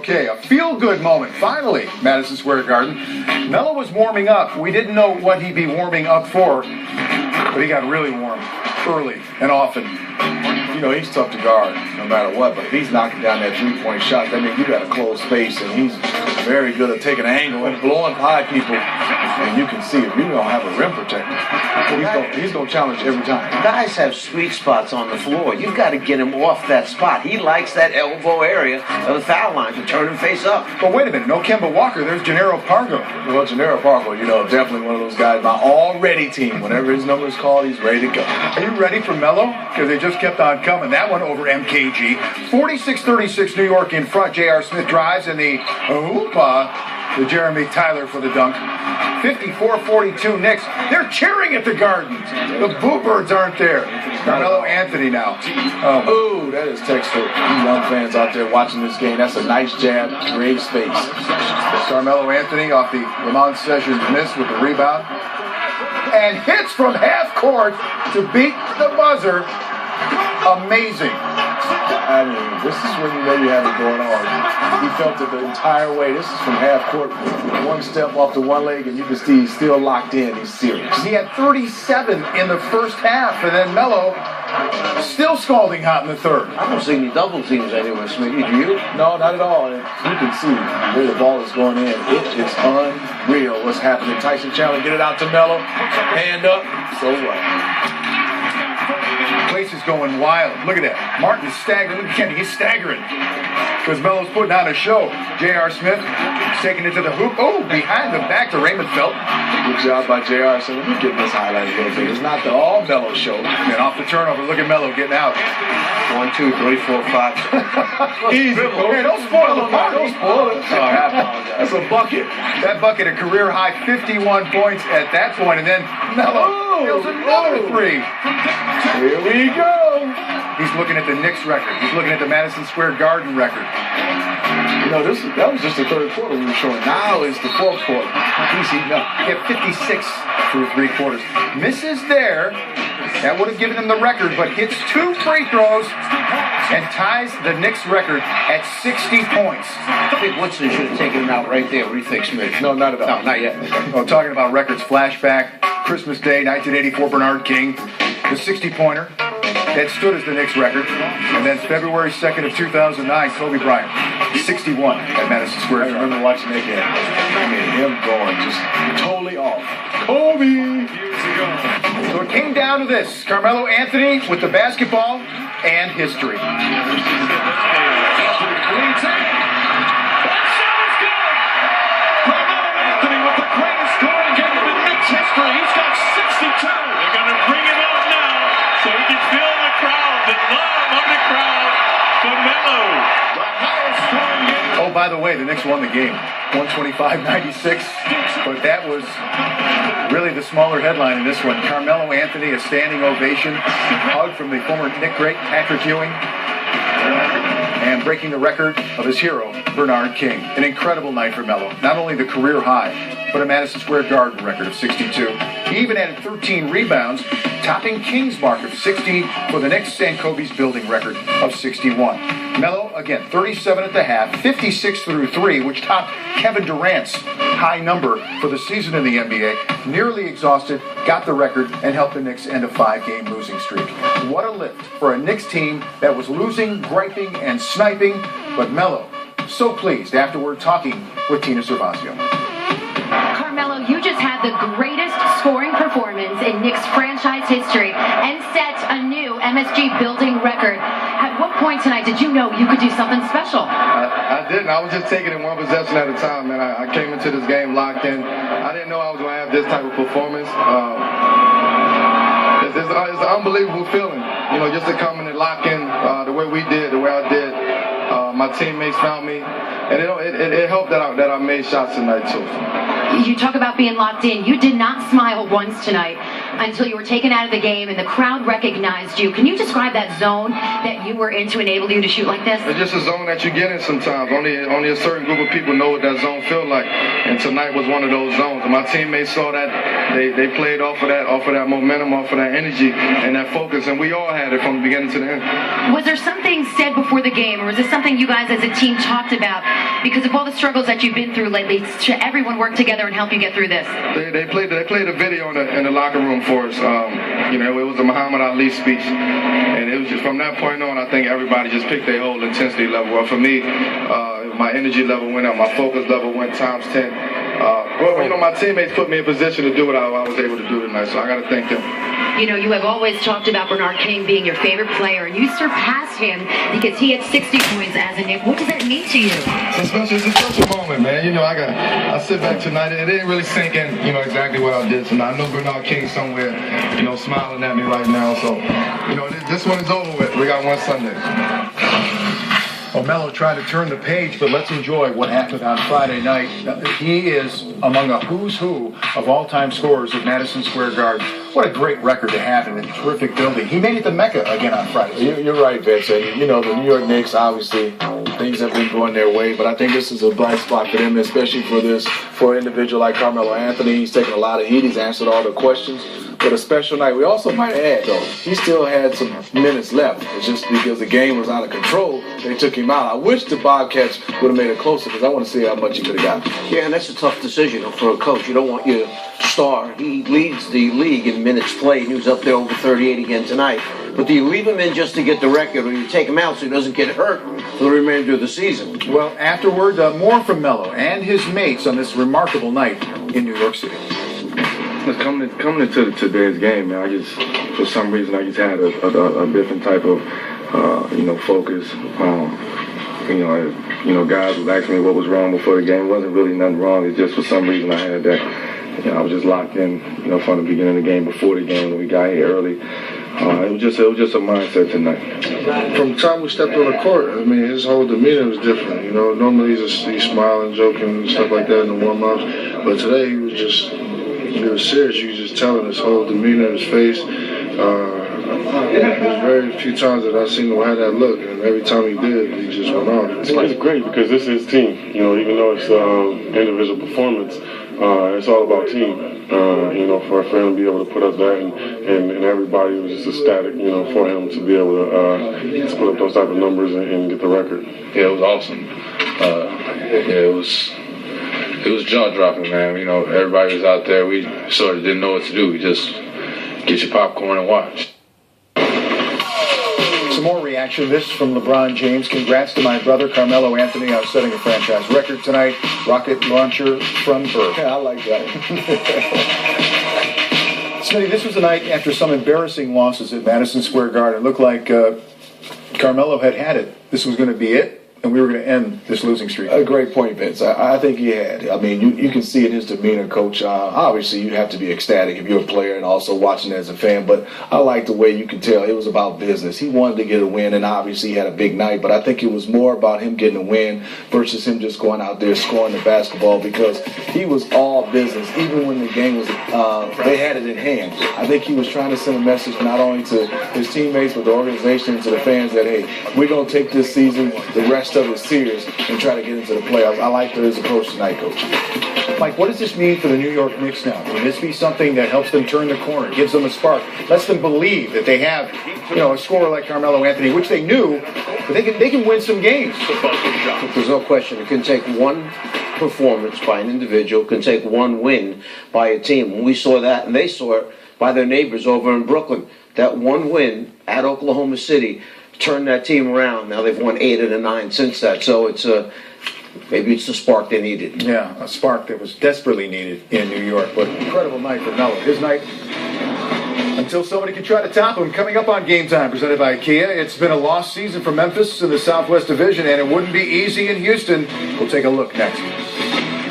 Okay, a feel-good moment. Finally, Madison Square Garden. Melo was warming up. We didn't know what he'd be warming up for, but he got really warm early and often. You know, he's tough to guard no matter what, but if he's knocking down that three-point shot, that means you got a closed space, and he's very good at taking an angle and blowing by people, and you can see it. You don't have a rim protector. He's going to challenge every time. Guys have sweet spots on the floor. You've got to get him off that spot. He likes that elbow area of the foul line to turn him face up. But wait a minute, no Kemba Walker. There's Gennaro Pargo. Well, Gennaro Pargo, you know, definitely one of those guys, my all-ready team. Whenever his number is called, he's ready to go. Are you ready for Melo? Because they just kept on coming. That one over MKG. 46-36 New York in front. J.R. Smith drives, and the to Jeremy Tyler for the dunk. 54-42 Knicks. They're cheering at the Gardens. The Boo Birds aren't there. Carmelo Anthony now. Oh, that is textbook. You young fans out there watching this game, that's a nice jab, great space. Carmelo Anthony off the Lamont Sessions miss with the rebound. And hits from half court to beat the buzzer. Amazing. I mean, this is when you know you have it going on. He felt it the entire way. This is from half court. One step off the one leg, and you can see he's still locked in. He's serious. He had 37 in the first half, and then Melo still scalding hot in the third. I don't see any double teams anywhere, Smitty. Do you? No, not at all. And you can see where the ball is going in. It is unreal what's happening. Tyson Chandler get it out to Melo. Hand up. So what? Place is going wild. Look at that. Martin's staggering. Look at Kenny. He's staggering. Because Melo's putting on a show. J.R. Smith taking it to the hoop. Oh, behind the back to Raymond Felton. Good job by J.R. So let me get this highlight a little bit. It's not the all Melo show. And off the turnover, look at Melo getting out. 1, 2, 3, 4, 5. Easy. Hey, don't spoil the party. Don't spoil it. Sorry, I apologize. That's a bucket. That bucket, a career high 51 points at that point. And then Melo deals another three. Here we go. He's looking at the Knicks record. He's looking at the Madison Square Garden record. You know, that was just the third quarter we were showing. Now is the fourth quarter. He's heating up. He had 56 through three quarters. Misses there. That would have given him the record, but hits 2 free throws and ties the Knicks record at 60 points. I think Woodson should have taken him out right there. What do you think, Smith? No, not at all. No, not yet. Oh, talking about records, flashback, Christmas Day, 1984, Bernard King, the 60-pointer. That stood as the Knicks record. And then February 2nd of 2009, Kobe Bryant, 61 at Madison Square Garden. I remember watching that game. I mean, him going just totally off. Kobe! So it came down to this. Carmelo Anthony with the basketball and history. He's got 62. They're going to bring him out now so he can feel the crowd, the love of the crowd for Melo. The highest scoring game. Oh, by the way, the Knicks won the game, 125-96. But that was really the smaller headline in this one. Carmelo Anthony, a standing ovation, hug from the former Knick great Patrick Ewing, and breaking the record of his hero, Bernard King. An incredible night for Melo. Not only the career high, but a Madison Square Garden record of 62. He even added 13 rebounds, topping King's mark of 60 for the Knicks and Kobe's building record of 61. Melo, again, 37 at the half, 56 through 3, which topped Kevin Durant's high number for the season in the NBA. Nearly exhausted, got the record, and helped the Knicks end a 5-game losing streak. What a lift for a Knicks team that was losing, griping, and sniping, but Melo, so pleased afterward talking with Tina Servazio. Carmelo, you just had the greatest scoring performance in Knicks franchise history and set a new MSG building record. At what point tonight did you know you could do something special? I didn't. I was just taking it one possession at a time, man. I came into this game locked in. I didn't know I was going to have this type of performance. It's an unbelievable feeling, you know, just to come in and lock in the way we did, the way I did. My teammates found me, and it helped that I made shots tonight too. You talk about being locked in. You did not smile once tonight. until you were taken out of the game and the crowd recognized you. Can you describe that zone that you were in to enable you to shoot like this? It's just a zone that you get in sometimes. Only a certain group of people know what that zone feels like. And tonight was one of those zones. And my teammates saw that. They played off of that momentum, off of that energy and that focus. And we all had it from the beginning to the end. Was there something said before the game, or was this something you guys as a team talked about? Because of all the struggles that you've been through lately, should everyone work together and help you get through this? They played a video in the locker room for us. It was a Muhammad Ali speech. And it was just from that point on, I think everybody just picked their whole intensity level. Well, for me, my energy level went up, my focus level went times 10. My teammates put me in position to do what I was able to do tonight, so I got to thank them. You have always talked about Bernard King being your favorite player, and you surpassed him because he had 60 points as a Knick. What does that mean to you? It's a special moment, man. I sit back tonight, and it didn't really sink in, exactly what I did tonight. I know Bernard King somewhere, smiling at me right now, so, this one is over with. We got one Sunday. Melo tried to turn the page, but let's enjoy what happened on Friday night. He is among a who's who of all-time scorers at Madison Square Garden. What a great record to have in a terrific building. He made it the Mecca again on Friday. You're right, Vince. The New York Knicks, obviously, things have been going their way, but I think this is a bright spot for them, especially for an individual like Carmelo Anthony. He's taken a lot of heat. He's answered all the questions. But a special night. We also might add, though, he still had some minutes left. It's just because the game was out of control, they took him out. I wish the Bobcats would have made it closer because I want to see how much he could have gotten. Yeah, and that's a tough decision for a coach. You don't want your star. He leads the league in minutes played. He was up there over 38 again tonight. But do you leave him in just to get the record, or you take him out so he doesn't get hurt for the remainder of the season? Well, afterward, more from Melo and his mates on this remarkable night in New York City. Coming into today's game, man, for some reason, I just had a different type of, focus. Guys was asking me what was wrong before the game. It wasn't really nothing wrong. It's just for some reason I had that, I was just locked in, from the beginning of the game, before the game, when we got here early. It was just a mindset tonight. From the time we stepped on the court, his whole demeanor was different. Normally he's smiling, joking, and stuff like that in the warm-ups. But today he was serious. You could just tell in his whole demeanor, his face. There's very few times that I've seen him have that look, and every time he did, he just went off. It's great because this is team. Even though it's individual performance, it's all about team. For him to be able to put up that, and everybody was just ecstatic. For him to be able to put up those type of numbers and get the record. Yeah, it was awesome. It was jaw-dropping, man. Everybody was out there. We sort of didn't know what to do. We just get your popcorn and watch. Some more reaction. This from LeBron James. Congrats to my brother Carmelo Anthony on setting a franchise record tonight. Rocket launcher from birth. Yeah, I like that. Smitty, this was a night after some embarrassing losses at Madison Square Garden. It looked like Carmelo had it. This was going to be it. And we were going to end this losing streak. A great point, Vince. I think he had. You can see in his demeanor, Coach. Obviously, you have to be ecstatic if you're a player and also watching as a fan. But I like the way you can tell it was about business. He wanted to get a win, and obviously he had a big night. But I think it was more about him getting a win versus him just going out there scoring the basketball, because he was all business. Even when the game was, they had it in hand. I think he was trying to send a message not only to his teammates but the organization and to the fans that, hey, we're going to take this season, the rest of it serious, and try to get into the playoffs. I like his approach tonight, Coach. Mike, what does this mean for the New York Knicks now? Can this be something that helps them turn the corner, gives them a spark, lets them believe that they have, a scorer like Carmelo Anthony, which they knew, but they can win some games? There's no question. It can take one performance by an individual, can take one win by a team. When we saw that, and they saw it by their neighbors over in Brooklyn, that one win at Oklahoma City turned that team around. Now they've won 8 of the 9 since that. So it's maybe it's the spark they needed. Yeah, a spark that was desperately needed in New York. But incredible night for Melo. His night until somebody can try to top him. Coming up on Game Time, presented by Kia. It's been a lost season for Memphis in the Southwest Division, and it wouldn't be easy in Houston. We'll take a look next.